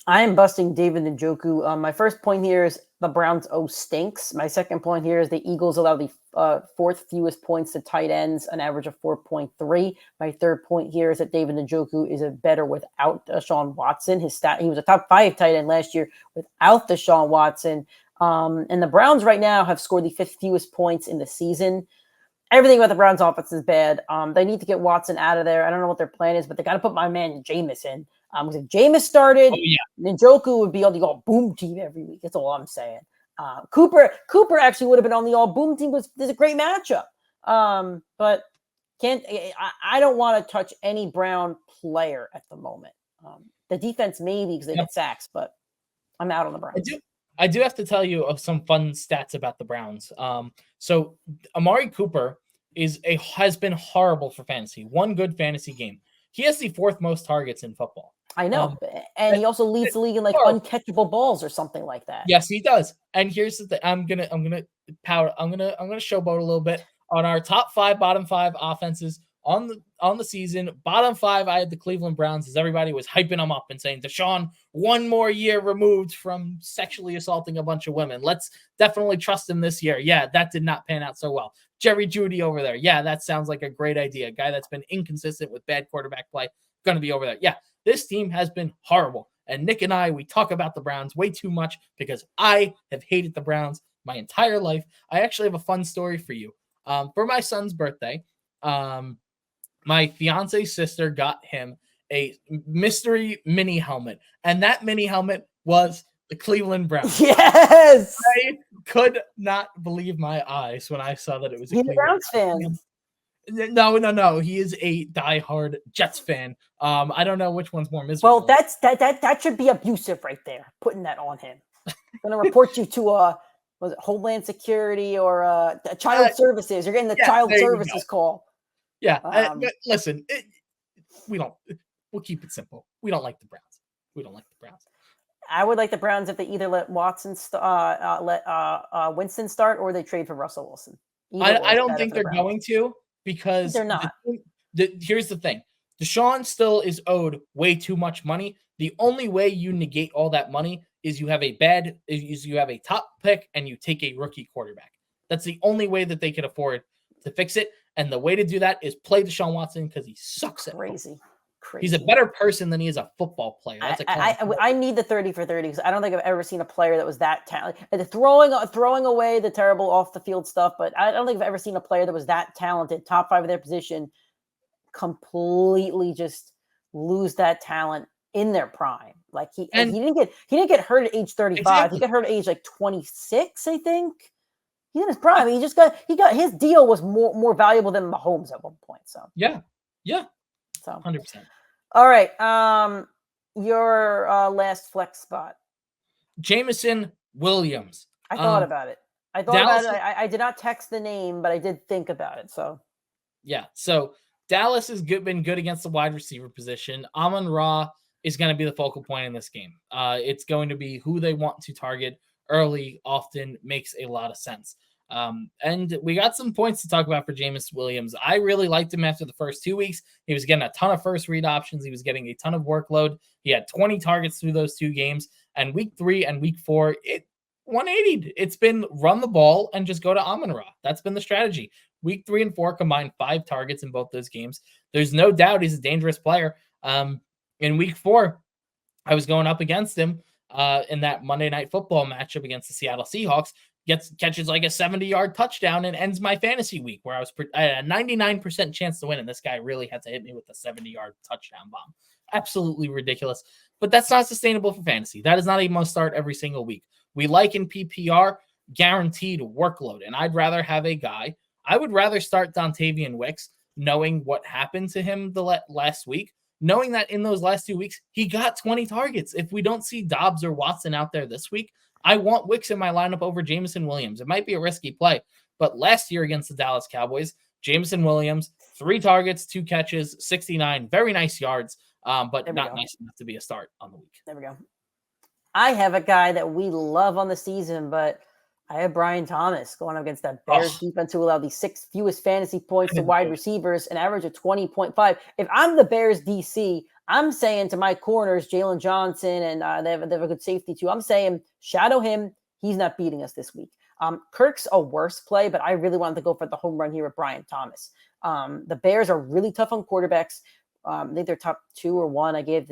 I am busting David Njoku. My first point here is the Browns stinks. My second point here is the Eagles allow the fourth fewest points to tight ends, an average of 4.3. My third point here is that David Njoku is better without Deshaun Watson. He was a top 5 tight end last year without Deshaun Watson. And the Browns right now have scored the 5th fewest points in the season. Everything about the Browns offense is bad. They need to get Watson out of there. I don't know what their plan is, but they got to put my man Jameis in. Because if Jameis started, Njoku would be on the all-boom team every week. That's all I'm saying. Cooper actually would have been on the all-boom team. There's a great matchup. But I don't want to touch any Brown player at the moment. The defense maybe because they get sacks, but I'm out on the Browns. I do have to tell you some fun stats about the Browns. So Amari Cooper has been horrible for fantasy. One good fantasy game. He has the 4th most targets in football. I know, and he also leads the league in like uncatchable balls or something like that. Yes, he does. And here's the thing: I'm gonna showboat a little bit on our top 5, bottom 5 offenses on the season. Bottom 5, I had the Cleveland Browns, as everybody was hyping them up and saying Deshaun 1 more year removed from sexually assaulting a bunch of women. Let's definitely trust him this year. Yeah, that did not pan out so well. Jerry Jeudy over there. Yeah, that sounds like a great idea. A guy that's been inconsistent with bad quarterback play, going to be over there. Yeah, this team has been horrible. And Nick and I, we talk about the Browns way too much because I have hated the Browns my entire life. I actually have a fun story for you. For my son's birthday, my fiance's sister got him a mystery mini helmet. And that mini helmet was the Cleveland Browns. Yes! I could not believe my eyes when I saw that it was a Cleveland Browns fan. No. He is a diehard Jets fan. I don't know which one's more miserable. Well, that should be abusive right there. Putting that on him. I'm gonna report you to was it Homeland Security or Child Services? You're getting the Child Services call. Yeah, but listen, we'll keep it simple. We don't like the Browns. I would like the Browns if they either let Winston start or they trade for Russell Wilson. I don't think they're going to because they're not. Here's the thing. Deshaun still is owed way too much money. The only way you negate all that money is you have a top pick and you take a rookie quarterback. That's the only way that they can afford to fix it. And the way to do that is play Deshaun Watson because he sucks at crazy. He's a better person than he is a football player. I need the 30 for 30 because I don't think I've ever seen a player that was that talented. Throwing away the terrible off the field stuff, but I don't think I've ever seen a player that was that talented, top 5 of their position, completely just lose that talent in their prime. Like he didn't get hurt at age 35. Exactly. He got hurt at age like 26, I think. He's in his prime. He got his deal was more valuable than Mahomes at one point. So yeah. So 100%. All right. Your last flex spot. Jameson Williams. I thought about it. I did not text the name, but I did think about it. So yeah. So Dallas has been good against the wide receiver position. Amon-Ra is going to be the focal point in this game. It's going to be who they want to target early, often makes a lot of sense. And we got some points to talk about for Jameson Williams. I really liked him after the first 2 weeks. He was getting a ton of first read options. He was getting a ton of workload. He had 20 targets through those 2 games. And week 3 and week 4, it 180'd. It's been run the ball and just go to Amon-Ra. That's been the strategy. Week 3 and 4 combined 5 targets in both those games. There's no doubt he's a dangerous player. In week 4, I was going up against him in that Monday Night Football matchup against the Seattle Seahawks. Catches like a 70-yard touchdown and ends my fantasy week where I had a 99% chance to win, and this guy really had to hit me with a 70-yard touchdown bomb. Absolutely ridiculous. But that's not sustainable for fantasy. That is not a must start every single week. We like in PPR guaranteed workload, and I'd rather have a guy. I would rather start Dontavian Wicks, knowing what happened to him the last week, knowing that in those last 2 weeks he got 20 targets. If we don't see Dobbs or Watson out there this week, I want Wicks in my lineup over Jameson Williams. It might be a risky play, But last year against the Dallas Cowboys, Jameson Williams, 3 targets, 2 catches, 69, very nice yards, but not nice enough to be a start on the week. There we go. I have a guy that we love on the season, but I have Brian Thomas going up against that Bears defense who allowed the 6th fewest fantasy points to wide receivers, an average of 20.5. If I'm the Bears DC, I'm saying to my corners, Jalen Johnson, and they have a good safety too. I'm saying shadow him. He's not beating us this week. Kirk's a worse play, but I really wanted to go for the home run here with Brian Thomas. The Bears are really tough on quarterbacks. I think they're top 2 or 1. Nick gave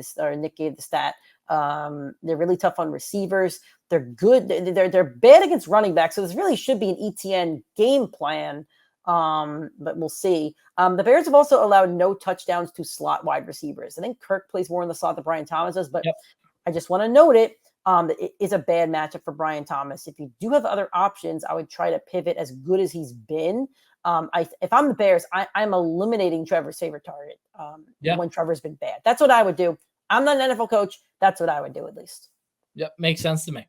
the stat. They're really tough on receivers. They're good. They're bad against running backs. So this really should be an ETN game plan. But we'll see. The Bears have also allowed no touchdowns to slot wide receivers. I think Kirk plays more in the slot than Brian Thomas does, but I just want to note it. It is a bad matchup for Brian Thomas. If you do have other options, I would try to pivot as good as he's been. If I'm the Bears, I'm eliminating Trevor's favorite target when Trevor's been bad. That's what I would do. I'm not an NFL coach. That's what I would do at least. Yep, makes sense to me.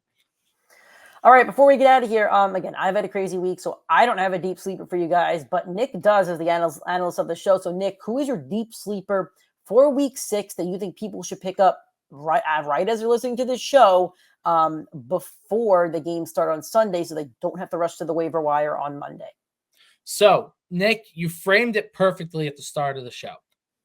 All right, before we get out of here, again, I've had a crazy week, so I don't have a deep sleeper for you guys, but Nick does as the analyst of the show. So, Nick, who is your deep sleeper for week 6 that you think people should pick up right as they're listening to this show before the games start on Sunday so they don't have to rush to the waiver wire on Monday? So, Nick, you framed it perfectly at the start of the show.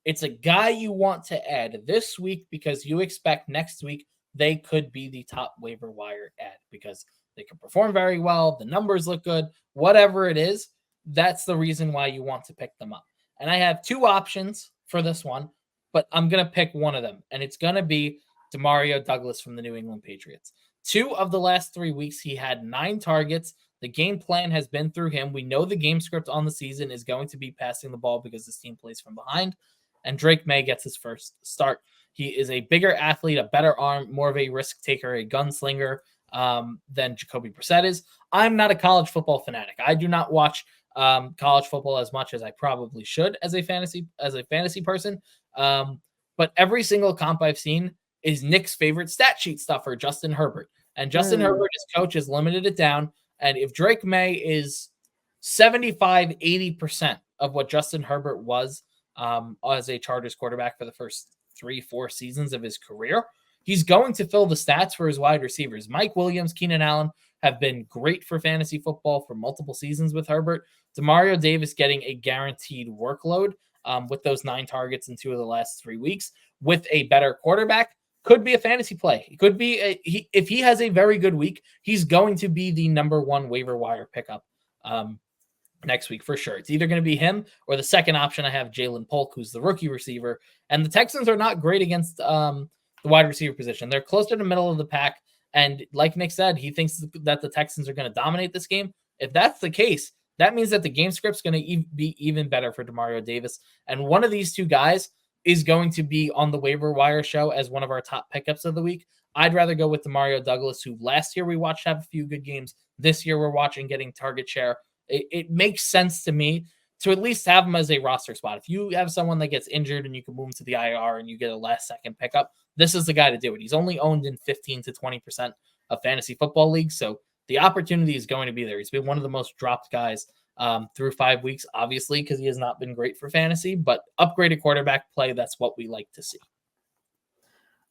It's a guy you want to add this week because you expect next week they could be the top waiver wire add because they can perform very well. The numbers look good. Whatever it is, that's the reason why you want to pick them up. And I have 2 options for this one, but I'm going to pick one of them, and it's going to be Demario Douglas from the New England Patriots. 2 of the last 3 weeks, he had 9 targets. The game plan has been through him. We know the game script on the season is going to be passing the ball because this team plays from behind. And Drake May gets his first start. He is a bigger athlete, a better arm, more of a risk taker, a gunslinger than Jacoby Brissett is. I'm not a college football fanatic. I do not watch college football as much as I probably should as a fantasy person. But every single comp I've seen is Nick's favorite stat sheet stuffer, Justin Herbert. And Justin Herbert, his coach, has limited it down. And if Drake May is 75-80% of what Justin Herbert was as a Chargers quarterback for the first 3-4 seasons of his career, he's going to fill the stats for his wide receivers. Mike Williams, Keenan Allen have been great for fantasy football for multiple seasons with Herbert. Demario Davis getting a guaranteed workload with those 9 targets in 2 of the last 3 weeks with a better quarterback could be a fantasy play. It could be if he has a very good week, he's going to be the number 1 waiver wire pickup next week for sure. It's either going to be him or the second option I have, Jalen Polk, who's the rookie receiver. And the Texans are not great against the wide receiver position. They're close to the middle of the pack. And like Nick said, he thinks that the Texans are going to dominate this game. If that's the case, that means that the game script's going to be even better for Demario Davis. And one of these 2 guys is going to be on the waiver wire show as one of our top pickups of the week. I'd rather go with Demario Douglas, who last year we watched have a few good games. This year we're watching getting target share. It makes sense to me to at least have him as a roster spot. If you have someone that gets injured and you can move him to the IR and you get a last-second pickup, this is the guy to do it. He's only owned in 15 to 20% of fantasy football leagues, so the opportunity is going to be there. He's been one of the most dropped guys through 5 weeks, obviously, because he has not been great for fantasy, but upgraded quarterback play, that's what we like to see.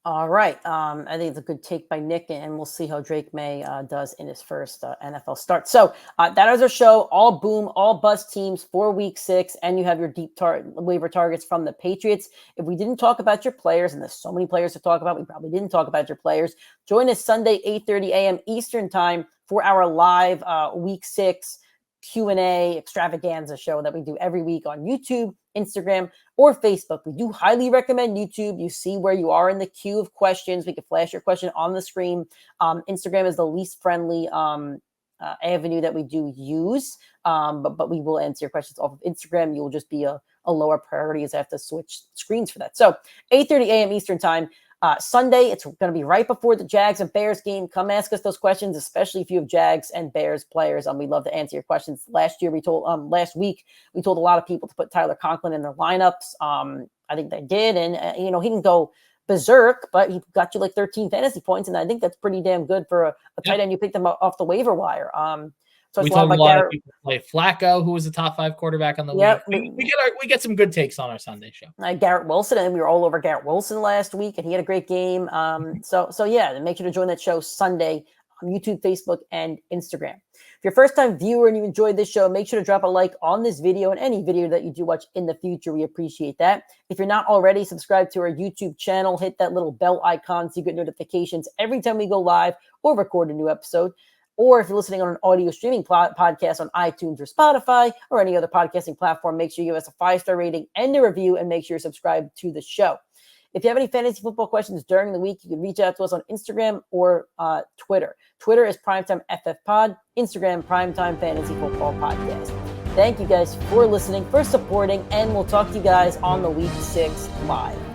All right. I think it's a good take by Nick, and we'll see how Drake May does in his first NFL start. So that is our show. All boom, all bust teams for week 6, and you have your deep waiver targets from the Patriots. If we didn't talk about your players, and there's so many players to talk about, we probably didn't talk about your players. Join us Sunday, 8:30 a.m. Eastern time for our live week 6 Q&A extravaganza show that we do every week on YouTube, Instagram, or Facebook. We do highly recommend YouTube. You see where you are in the queue of questions. We can flash your question on the screen. Instagram is the least friendly avenue that we do use, but we will answer your questions off of Instagram. You'll just be a lower priority as I have to switch screens for that. So 8:30 a.m. Eastern time. Sunday, it's going to be right before the Jags and Bears game. Come ask us those questions, especially if you have Jags and Bears players. We'd love to answer your questions. Last week, we told a lot of people to put Tyler Conklin in their lineups. I think they did. And, he didn't go berserk, but he got you like 13 fantasy points. And I think that's pretty damn good for a tight end. You picked them off the waiver wire. So we it's a lot told a about lot of Garrett. people to play Flacco, who was a top 5 quarterback on the Yep. week. We get some good takes on our Sunday show. Garrett Wilson, and we were all over Garrett Wilson last week, and he had a great game. So yeah, make sure to join that show Sunday on YouTube, Facebook, and Instagram. If you're a first-time viewer and you enjoyed this show, make sure to drop a like on this video and any video that you do watch in the future. We appreciate that. If you're not already, subscribe to our YouTube channel. Hit that little bell icon so you get notifications every time we go live or record a new episode. Or if you're listening on an audio streaming podcast on iTunes or Spotify or any other podcasting platform, make sure you give us a 5-star rating and a review, and make sure you're subscribed to the show. If you have any fantasy football questions during the week, you can reach out to us on Instagram or Twitter. Twitter is PrimeTime FF Pod, Instagram PrimeTime Fantasy Football Podcast. Thank you guys for listening, for supporting, and we'll talk to you guys on the Week 6 Live.